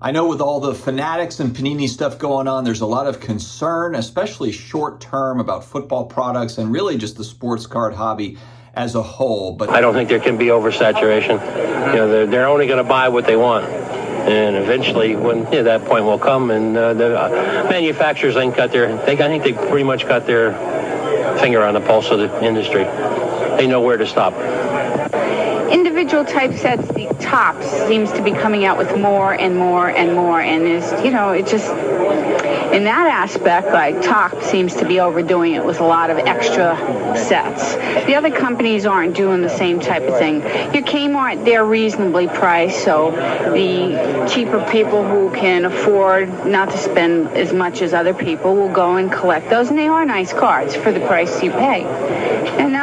I know with all the Fanatics and Panini stuff going on, there's a lot of concern, especially short term, about football products and really just the sports card hobby as a whole. But I don't think there can be oversaturation. They're only going to buy what they want. And eventually, when that point will come, and the manufacturers I think they pretty much got their finger on the pulse of the industry. They know where to stop. Individual typesets, the Topps seems to be coming out with more and more and more, and it just, in that aspect, like Topps seems to be overdoing it with a lot of extra sets. The other companies aren't doing the same type of thing. Your Kmart, they're reasonably priced, so the cheaper people who can afford not to spend as much as other people will go and collect those, and they are nice cards for the price you pay. And,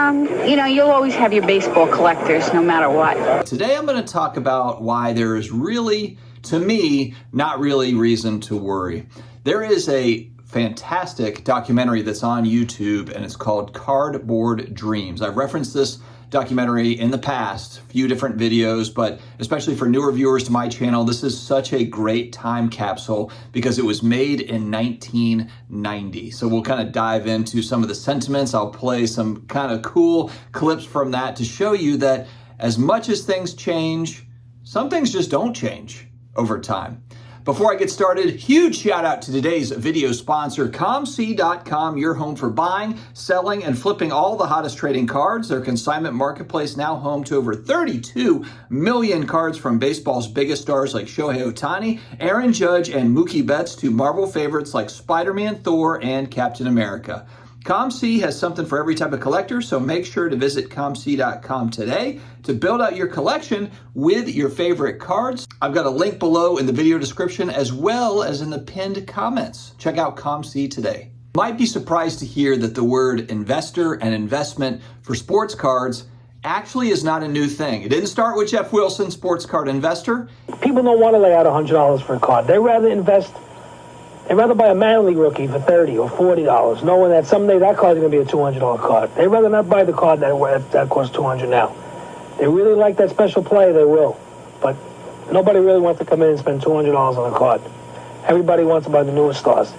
you'll always have your baseball collectors no matter what. Today I'm going to talk about why there is really, to me, not really reason to worry. There is a fantastic documentary that's on YouTube, and it's called Cardboard Dreams. I've referenced this documentary in the past, a few different videos, but especially for newer viewers to my channel, this is such a great time capsule because it was made in 1990. So we'll kind of dive into some of the sentiments. I'll play some kind of cool clips from that to show you that as much as things change, some things just don't change over time. Before I get started, huge shout out to today's video sponsor, ComC.com, your home for buying, selling, and flipping all the hottest trading cards. Their consignment marketplace now home to over 32 million cards from baseball's biggest stars like Shohei Ohtani, Aaron Judge, and Mookie Betts to Marvel favorites like Spider-Man, Thor, and Captain America. ComC has something for every type of collector, so make sure to visit ComC.com today to build out your collection with your favorite cards. I've got a link below in the video description as well as in the pinned comments. Check out ComC today. You might be surprised to hear that the word investor and investment for sports cards actually is not a new thing. It didn't start with Jeff Wilson, sports card investor. People don't want to lay out $100 for a card. They'd rather invest. They'd rather buy a manly rookie for $30 or $40, knowing that someday that card's going to be a $200 card. They'd rather not buy the card that costs $200 now. They really like that special play, they will. But nobody really wants to come in and spend $200 on a card. Everybody wants to buy the newest stars.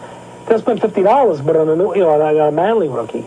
They'll spend $50, but on a manly rookie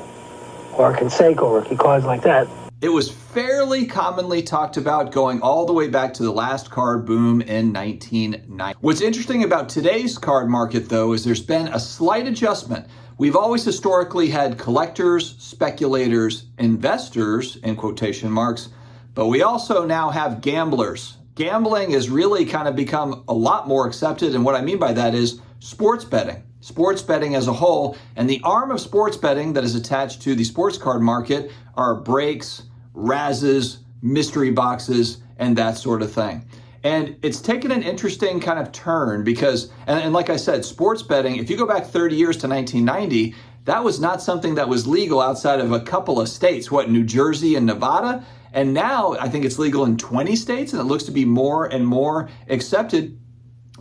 or a Canseco rookie, cards like that. It was fairly commonly talked about going all the way back to the last card boom in 1990. What's interesting about today's card market, though, is there's been a slight adjustment. We've always historically had collectors, speculators, investors, in quotation marks, but we also now have gamblers. Gambling has really kind of become a lot more accepted, and what I mean by that is sports betting. Sports betting as a whole, and the arm of sports betting that is attached to the sports card market are breaks, razzes, mystery boxes, and that sort of thing. And it's taken an interesting kind of turn because, and like I said, sports betting, if you go back 30 years to 1990, that was not something that was legal outside of a couple of states, New Jersey and Nevada. And now I think it's legal in 20 states, and it looks to be more and more accepted.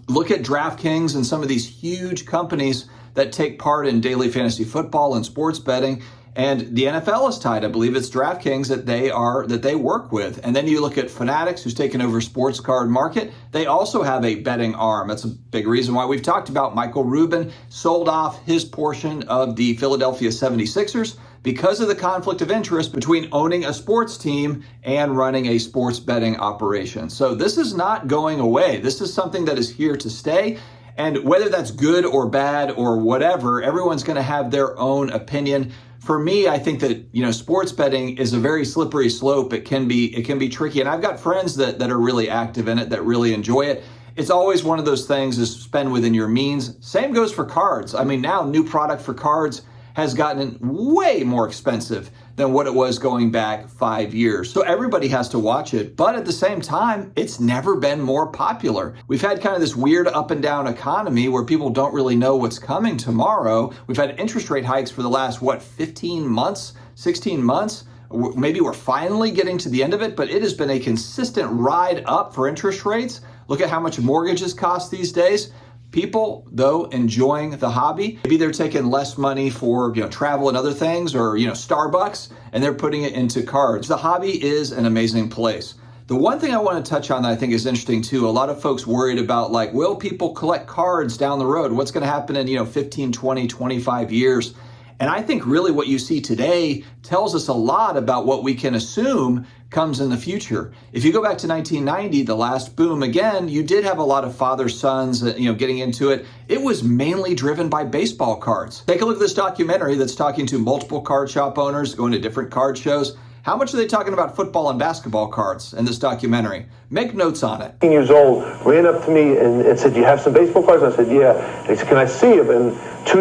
Look at DraftKings and some of these huge companies that take part in daily fantasy football and sports betting. And the NFL is tied. I believe it's DraftKings that they work with. And then you look at Fanatics, who's taken over sports card market. They also have a betting arm. That's a big reason why we've talked about Michael Rubin sold off his portion of the Philadelphia 76ers because of the conflict of interest between owning a sports team and running a sports betting operation. So this is not going away. This is something that is here to stay. And whether that's good or bad or whatever, everyone's going to have their own opinion. For me, I think that, sports betting is a very slippery slope. It can be tricky. And I've got friends that are really active in it, that really enjoy it. It's always one of those things is spend within your means. Same goes for cards. I mean, now new product for cards has gotten way more expensive than what it was going back 5 years. So everybody has to watch it. But at the same time, it's never been more popular. We've had kind of this weird up and down economy where people don't really know what's coming tomorrow. We've had interest rate hikes for the last, 15 months, 16 months? Maybe we're finally getting to the end of it, but it has been a consistent ride up for interest rates. Look at how much mortgages cost these days. People, though, enjoying the hobby. Maybe they're taking less money for travel and other things, or Starbucks, and they're putting it into cards. The hobby is an amazing place. The one thing I want to touch on that I think is interesting too, a lot of folks worried about like, will people collect cards down the road? What's going to happen in, 15, 20, 25 years? And I think really what you see today tells us a lot about what we can assume comes in the future. If you go back to 1990, the last boom, again, you did have a lot of father-sons, getting into it. It was mainly driven by baseball cards. Take a look at this documentary that's talking to multiple card shop owners, going to different card shows. How much are they talking about football and basketball cards in this documentary? Make notes on it. 18 years old, ran up to me and said, "Do you have some baseball cards?" I said, "Yeah." He said, "Can I see them?" And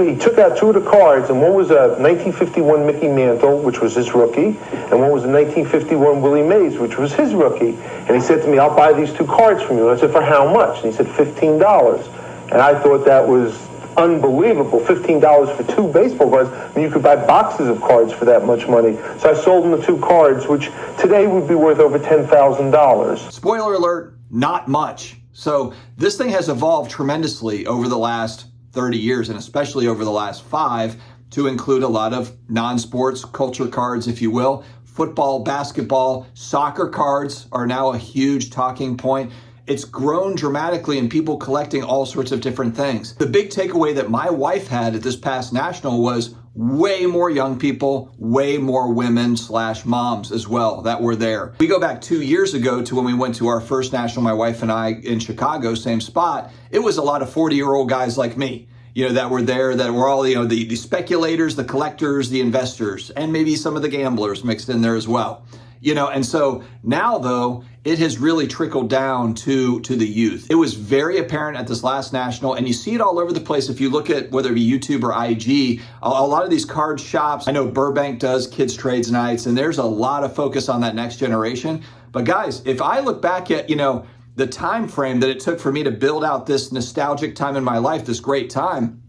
he took out two of the cards, and one was a 1951 Mickey Mantle, which was his rookie, and one was a 1951 Willie Mays, which was his rookie. And he said to me, "I'll buy these two cards from you." And I said, "For how much?" And he said, $15. And I thought that was unbelievable. $15 for two baseball cards. I mean, you could buy boxes of cards for that much money. So I sold him the two cards, which today would be worth over $10,000. Spoiler alert, not much. So this thing has evolved tremendously over the last 30 years, and especially over the last 5, to include a lot of non-sports culture cards, if you will. Football, basketball, soccer cards are now a huge talking point. It's grown dramatically and people collecting all sorts of different things. The big takeaway that my wife had at this past national was way more young people, way more women/moms as well that were there. We go back 2 years ago to when we went to our first national, my wife and I, in Chicago, same spot. It was a lot of 40-year-old guys like me, that were there, that were all, the speculators, the collectors, the investors, and maybe some of the gamblers mixed in there as well. And so now, though, it has really trickled down to the youth. It was very apparent at this last national, and you see it all over the place. If you look at whether it be YouTube or IG, a lot of these card shops, I know Burbank does kids trades nights, and there's a lot of focus on that next generation. But guys, if I look back at, the time frame that it took for me to build out this nostalgic time in my life, this great time,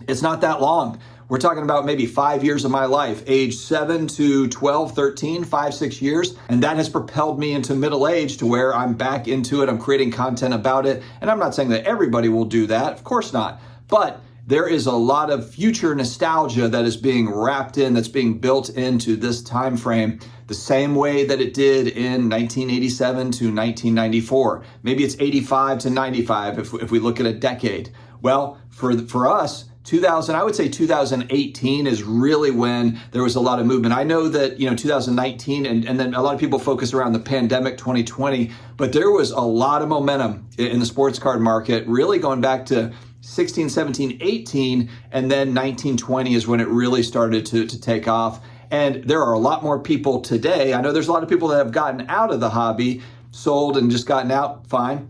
it's not that long. We're talking about maybe 5 years of my life, age 7 to 12, 13, 5, 6 years. And that has propelled me into middle age to where I'm back into it. I'm creating content about it. And I'm not saying that everybody will do that. Of course not. But there is a lot of future nostalgia that is being wrapped in, that's being built into this time frame, the same way that it did in 1987 to 1994. Maybe it's 85 to 95 if we look at a decade. Well, for us, 2000, I would say 2018 is really when there was a lot of movement. I know that, 2019 and then a lot of people focus around the pandemic 2020, but there was a lot of momentum in the sports card market, really going back to 16, 17, 18, and then 19, 20 is when it really started to take off. And there are a lot more people today. I know there's a lot of people that have gotten out of the hobby, sold and just gotten out, fine.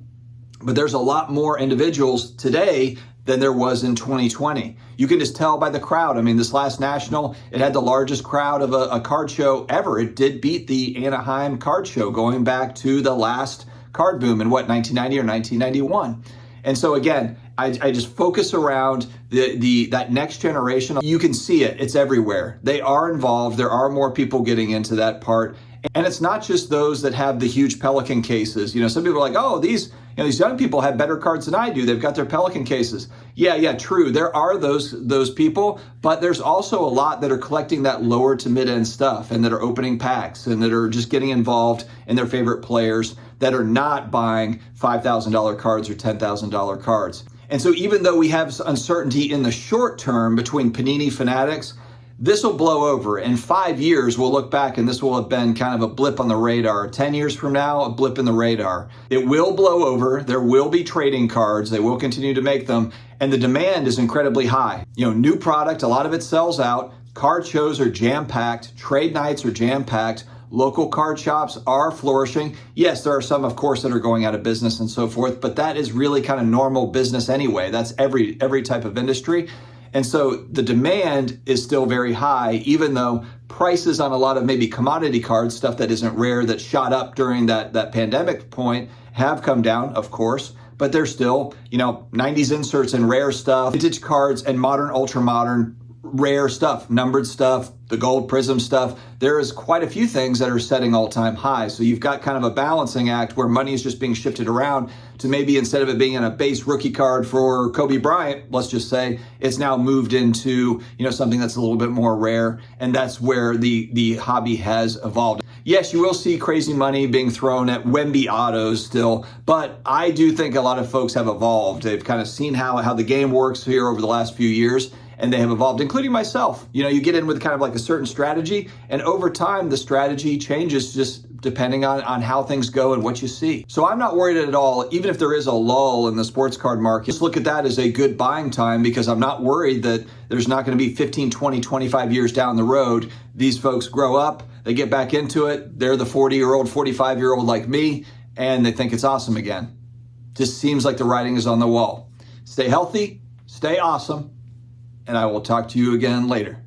But there's a lot more individuals today than there was in 2020. You can just tell by the crowd. I mean, this last national, it had the largest crowd of a card show ever. It did beat the Anaheim card show going back to the last card boom in 1990 or 1991. And so again, I just focus around that next generation. You can see it, it's everywhere. They are involved. There are more people getting into that part. And it's not just those that have the huge Pelican cases. Some people are like, oh, these young people have better cards than I do. They've got their Pelican cases. Yeah, true. There are those people, but there's also a lot that are collecting that lower to mid-end stuff and that are opening packs and that are just getting involved in their favorite players that are not buying $5,000 cards or $10,000 cards. And so even though we have uncertainty in the short term between Panini fanatics, this will blow over. In 5 years, we'll look back and this will have been kind of a blip on the radar. 10 years from now, a blip in the radar. It will blow over. There will be trading cards. They will continue to make them. And the demand is incredibly high. New product, a lot of it sells out. Card shows are jam-packed. Trade nights are jam-packed. Local card shops are flourishing. Yes, there are some, of course, that are going out of business and so forth, but that is really kind of normal business anyway. That's every type of industry. And so the demand is still very high, even though prices on a lot of maybe commodity cards, stuff that isn't rare, that shot up during that pandemic point, have come down, of course, but they're still, 90s inserts and rare stuff, vintage cards and modern, ultra modern, rare stuff, numbered stuff, the gold prism stuff. There is quite a few things that are setting all-time highs. So you've got kind of a balancing act where money is just being shifted around to maybe instead of it being in a base rookie card for Kobe Bryant, let's just say, it's now moved into, something that's a little bit more rare. And that's where the hobby has evolved. yes, you will see crazy money being thrown at Wemby autos still, but I do think a lot of folks have evolved. They've kind of seen how the game works here over the last few years, and they have evolved, including myself. You know, you get in with kind of like a certain strategy, and over time, the strategy changes just depending on how things go and what you see. So I'm not worried at all, even if there is a lull in the sports card market. Just look at that as a good buying time, because I'm not worried that there's not going to be 15, 20, 25 years down the road. These folks grow up, they get back into it, they're the 40-year-old, 45-year-old like me, and they think it's awesome again. Just seems like the writing is on the wall. Stay healthy, stay awesome, and I will talk to you again later.